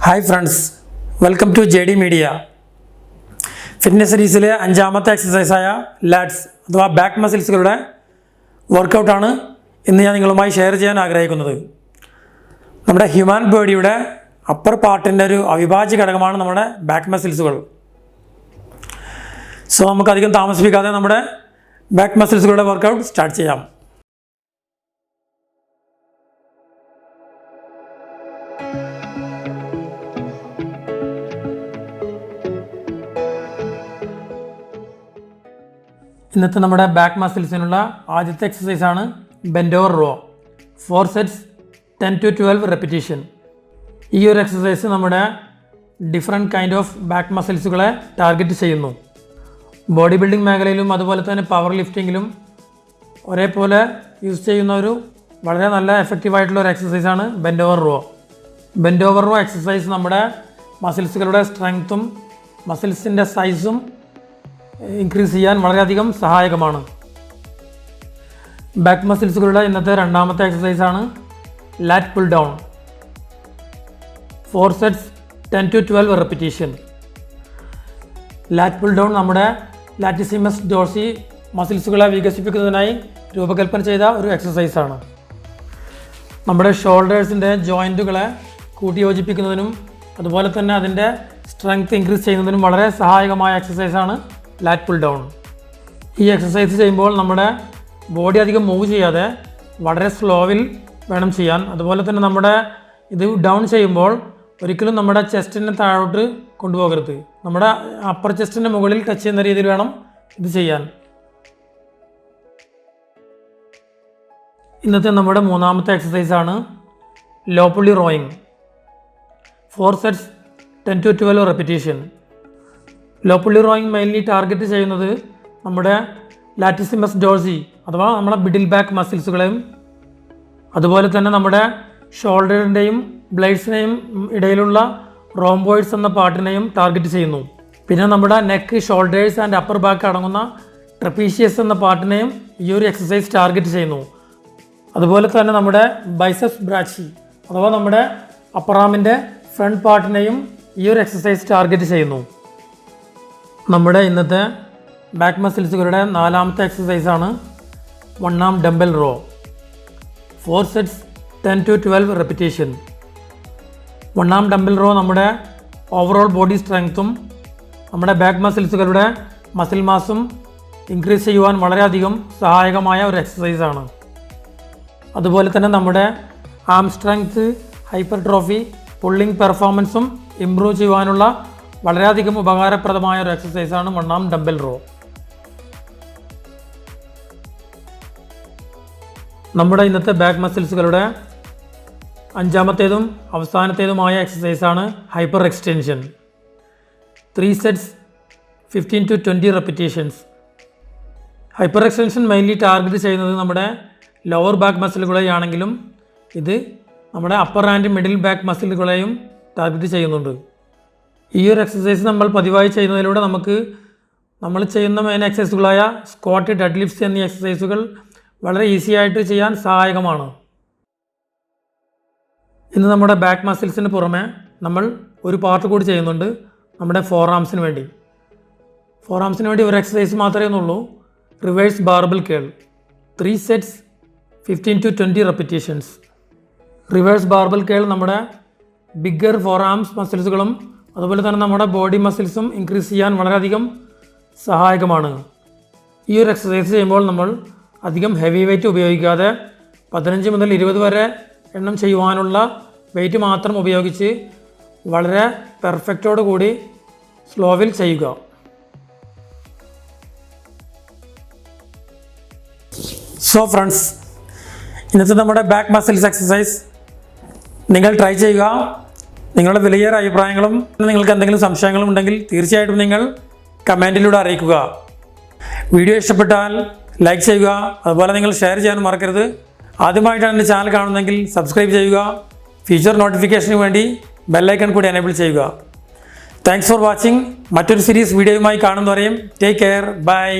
Hi friends, welcome to JD Media. Fitness സീരീസിലെ അഞ്ചാമത്തെ എക്സസൈസായ let's അഥവാ ബാക്ക് മസിൽസുകളുടെ വർക്കൗട്ടാണ് ഇന്ന് ഞാൻ നിങ്ങളുമായി ഷെയർ ചെയ്യാൻ ആഗ്രഹിക്കുന്നത്. നമ്മുടെ ഹ്യൂമൻ ബോഡിയുടെ അപ്പർ പാർട്ടിൻ്റെ ഒരു അവിഭാജ്യ ഘടകമാണ് നമ്മുടെ ബാക്ക് മസിൽസുകൾ. സോ നമുക്കധികം താമസിപ്പിക്കാതെ നമ്മുടെ ബാക്ക് മസിൽസുകളുടെ വർക്കൗട്ട് സ്റ്റാർട്ട് ചെയ്യാം. ഇന്നത്തെ നമ്മുടെ ബാക്ക് മസിൽസിനുള്ള ആദ്യത്തെ എക്സസൈസാണ് bend over raw. 4 sets 10 to 12 repetition. ഈ ഒരു എക്സസൈസ് നമ്മുടെ ഡിഫറെൻറ്റ് കൈൻഡ് ഓഫ് ബാക്ക് മസിൽസുകളെ ടാർഗറ്റ് ചെയ്യുന്നു. ബോഡി ബിൽഡിംഗ് മേഖലയിലും അതുപോലെ തന്നെ പവർ ലിഫ്റ്റിങ്ങിലും ഒരേപോലെ യൂസ് ചെയ്യുന്ന ഒരു വളരെ നല്ല എഫക്റ്റീവായിട്ടുള്ള ഒരു എക്സസൈസാണ് bend over row. Bend over row exercise നമ്മുടെ മസിൽസുകളുടെ സ്ട്രെങ്ത്തും മസിൽസിൻ്റെ സൈസും ഇൻക്രീസ് ചെയ്യാൻ വളരെയധികം സഹായകമാണ്. ബാക്ക് മസിൽസുകളുടെ ഇന്നത്തെ രണ്ടാമത്തെ എക്സസൈസാണ് lat pull down. 4 sets 10 to 12 repetition. Lat pull down നമ്മുടെ ലാറ്റിസിമസ് ഡോർസി മസിൽസുകളെ വികസിപ്പിക്കുന്നതിനായി രൂപകൽപ്പന ചെയ്ത ഒരു എക്സസൈസാണ്. നമ്മുടെ ഷോൾഡേഴ്സിൻ്റെ ജോയിൻറ്റുകളെ കൂട്ടിയോജിപ്പിക്കുന്നതിനും അതുപോലെ തന്നെ അതിൻ്റെ സ്ട്രെങ്ത് ഇൻക്രീസ് ചെയ്യുന്നതിനും വളരെ സഹായകമായ എക്സസൈസാണ് ലാറ്റ് പുൾ ഡൗൺ. ഈ എക്സസൈസ് ചെയ്യുമ്പോൾ നമ്മുടെ ബോഡി അധികം മൂവ് ചെയ്യാതെ വളരെ സ്ലോവിൽ വേണം ചെയ്യാൻ. അതുപോലെ തന്നെ നമ്മുടെ ഇത് ഡൗൺ ചെയ്യുമ്പോൾ ഒരിക്കലും നമ്മുടെ ചെസ്റ്റിനെ താഴോട്ട് കൊണ്ടുപോകരുത്. നമ്മുടെ അപ്പർ ചെസ്റ്റിൻ്റെ മുകളിൽ ടച്ച് ചെയ്യുന്ന രീതിയിൽ വേണം ഇത് ചെയ്യാൻ. ഇന്നത്തെ നമ്മുടെ മൂന്നാമത്തെ എക്സസൈസാണ് low pulley rowing. 4 sets 10 to 12 repetition. Low pulley rowing mainly target ചെയ്യുന്നത് നമ്മുടെ ലാറ്റിസിമസ് ഡോർസി അഥവാ നമ്മുടെ മിഡിൽ ബാക്ക് മസിൽസുകളെയും അതുപോലെ തന്നെ നമ്മുടെ ഷോൾഡറിൻ്റെയും ബ്ലേഡ്സിനെയും ഇടയിലുള്ള റോംബോയിഡ്സ് എന്ന പാർട്ടിനെയും ടാർഗറ്റ് ചെയ്യുന്നു. പിന്നെ നമ്മുടെ neck, shoulders and upper back അടങ്ങുന്ന ട്രപ്പീഷ്യസ് എന്ന പാർട്ടിനെയും ഈ ഒരു എക്സസൈസ് ടാർഗറ്റ് ചെയ്യുന്നു. അതുപോലെ തന്നെ നമ്മുടെ ബൈസെപ്സ് ബ്രാച്ചി അഥവാ നമ്മുടെ അപ്പർ ആമിൻ്റെ ഫ്രണ്ട് പാർട്ടിനെയും ഈ ഒരു എക്സസൈസ് ടാർഗറ്റ് ചെയ്യുന്നു. നമ്മുടെ ഇന്നത്തെ ബാക്ക് മസിൽസുകളുടെ നാലാമത്തെ എക്സസൈസാണ് arm dumbbell row. 4 sets 10 to 12 repetition. Arm dumbbell row നമ്മുടെ ഓവറോൾ ബോഡി സ്ട്രെങ്ത്തും നമ്മുടെ ബാക്ക് മസിൽസുകളുടെ മസിൽ മാസും ഇൻക്രീസ് ചെയ്യുവാൻ വളരെയധികം സഹായകമായ ഒരു എക്സസൈസാണ്. അതുപോലെ തന്നെ നമ്മുടെ ആം സ്ട്രെങ്ത്ത്, ഹൈപ്പർട്രോഫി, പുള്ളിംഗ് പെർഫോമൻസും ഇംപ്രൂവ് ചെയ്യുവാനുള്ള വളരെയധികം ഉപകാരപ്രദമായ ഒരു എക്സസൈസാണ് ആം ഡംബൽ റോ. നമ്മുടെ ഇന്നത്തെ ബാക്ക് മസിൽസുകളുടെ അഞ്ചാമത്തേതും അവസാനത്തേതുമായ എക്സസൈസാണ് hyper extension. 3 sets 15 to 20 repetitions. Hyper extension mainly target ചെയ്യുന്നത് നമ്മുടെ ലോവർ ബാക്ക് മസിലുകളെയാണെങ്കിലും ഇത് നമ്മുടെ അപ്പർ ആൻഡ് മിഡിൽ ബാക്ക് മസിലുകളെയും ടാർഗറ്റ് ചെയ്യുന്നുണ്ട്. ഈ ഒരു എക്സസൈസ് നമ്മൾ പതിവായി ചെയ്യുന്നതിലൂടെ നമുക്ക് നമ്മൾ ചെയ്യുന്ന മെയിൻ എക്സസൈസുകളായ സ്ക്വാട്ട്, ഡെഡ് ലിഫ്റ്റ്സ് എന്നീ എക്സസൈസുകൾ വളരെ ഈസി ആയിട്ട് ചെയ്യാൻ സഹായകമാണ്. ഇന്ന് നമ്മുടെ ബാക്ക് മസിൽസിന് പുറമെ നമ്മൾ ഒരു പാർട്ട് കൂടി ചെയ്യുന്നുണ്ട് നമ്മുടെ ഫോറാംസിന് വേണ്ടി. ഫോറാംസിന് വേണ്ടി ഒരു എക്സസൈസ് മാത്രമേ ഉള്ളൂ, reverse barbell curl. 3 sets 15 to 20 repetitions. Reverse barbell curl നമ്മുടെ ബിഗ്ഗർ ഫോറാംസ് മസിൽസുകളും അതുപോലെ തന്നെ നമ്മുടെ ബോഡി മസിൽസും ഇൻക്രീസ് ചെയ്യാൻ വളരെയധികം സഹായകമാണ്. ഈ ഒരു എക്സസൈസ് ചെയ്യുമ്പോൾ നമ്മൾ അധികം ഹെവി വെയ്റ്റ് ഉപയോഗിക്കാതെ 15 മുതൽ 20 വരെ എണ്ണം ചെയ്യുവാനുള്ള വെയ്റ്റ് മാത്രം ഉപയോഗിച്ച് വളരെ പെർഫെക്റ്റോട് കൂടി സ്ലോവിൽ ചെയ്യുക. സോ ഫ്രണ്ട്സ്, ഇന്നത്തെ നമ്മുടെ ബാക്ക് മസിൽസ് എക്സസൈസ് നിങ്ങൾ ട്രൈ ചെയ്യുക. നിങ്ങളുടെ വിലയേറെ അഭിപ്രായങ്ങളും നിങ്ങൾക്ക് എന്തെങ്കിലും സംശയങ്ങളും ഉണ്ടെങ്കിൽ തീർച്ചയായിട്ടും നിങ്ങൾ കമൻറ്റിലൂടെ അറിയിക്കുക. വീഡിയോ ഇഷ്ടപ്പെട്ടാൽ ലൈക്ക് ചെയ്യുക, അതുപോലെ നിങ്ങൾ ഷെയർ ചെയ്യാൻ മറക്കരുത്. ആദ്യമായിട്ടാണ് എൻ്റെ ചാനൽ കാണുന്നതെങ്കിൽ സബ്സ്ക്രൈബ് ചെയ്യുക. ഫ്യൂച്ചർ നോട്ടിഫിക്കേഷന് വേണ്ടി ബെല്ലൈക്കൺ കൂടി എനേബിൾ ചെയ്യുക. Thanks for watching. മറ്റൊരു സീരീസ് വീഡിയോയുമായി കാണുന്നവരെയും ടേക്ക് കെയർ. ബൈ.